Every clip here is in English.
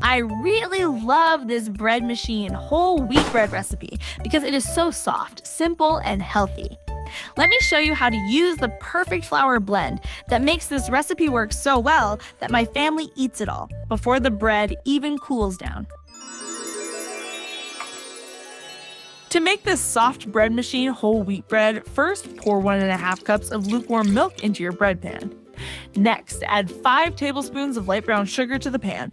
I really love this bread machine whole wheat bread recipe because it is so soft, simple, and healthy. Let me show you how to use the perfect flour blend that makes this recipe work so well that my family eats it all before the bread even cools down. To make this soft bread machine whole wheat bread, first pour 1.5 cups of lukewarm milk into your bread pan. Next, add 5 tablespoons of light brown sugar to the pan.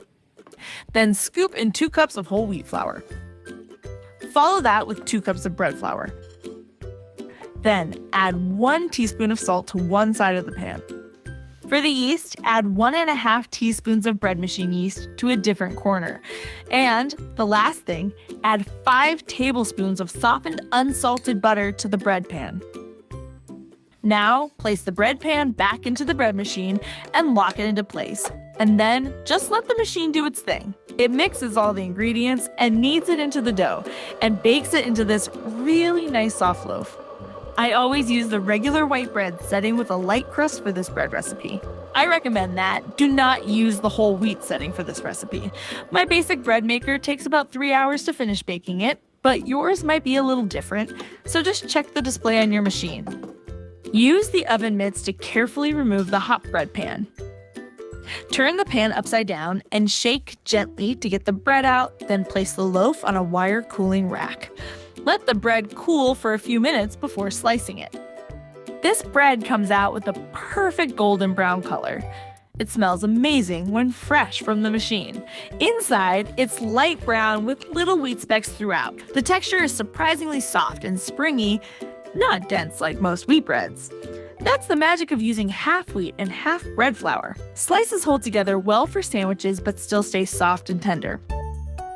Then scoop in 2 cups of whole wheat flour. Follow that with 2 cups of bread flour. Then add 1 teaspoon of salt to one side of the pan. For the yeast, add 1.5 teaspoons of bread machine yeast to a different corner. And the last thing, add 5 tablespoons of softened unsalted butter to the bread pan. Now, place the bread pan back into the bread machine and lock it into place. And then just let the machine do its thing. It mixes all the ingredients and kneads it into the dough and bakes it into this really nice soft loaf. I always use the regular white bread setting with a light crust for this bread recipe. I recommend that. Do not use the whole wheat setting for this recipe. My basic bread maker takes about 3 hours to finish baking it, but yours might be a little different, so just check the display on your machine. Use the oven mitts to carefully remove the hot bread pan. Turn the pan upside down and shake gently to get the bread out, then place the loaf on a wire cooling rack. Let the bread cool for a few minutes before slicing it. This bread comes out with a perfect golden brown color. It smells amazing when fresh from the machine. Inside, it's light brown with little wheat specks throughout. The texture is surprisingly soft and springy, not dense like most wheat breads. That's the magic of using half wheat and half bread flour. Slices hold together well for sandwiches but still stay soft and tender.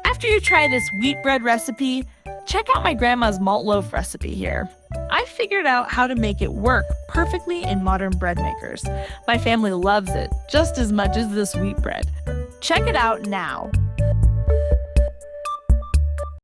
After you try this wheat bread recipe, check out my grandma's malt loaf recipe here. I figured out how to make it work perfectly in modern bread makers. My family loves it just as much as this wheat bread. Check it out now.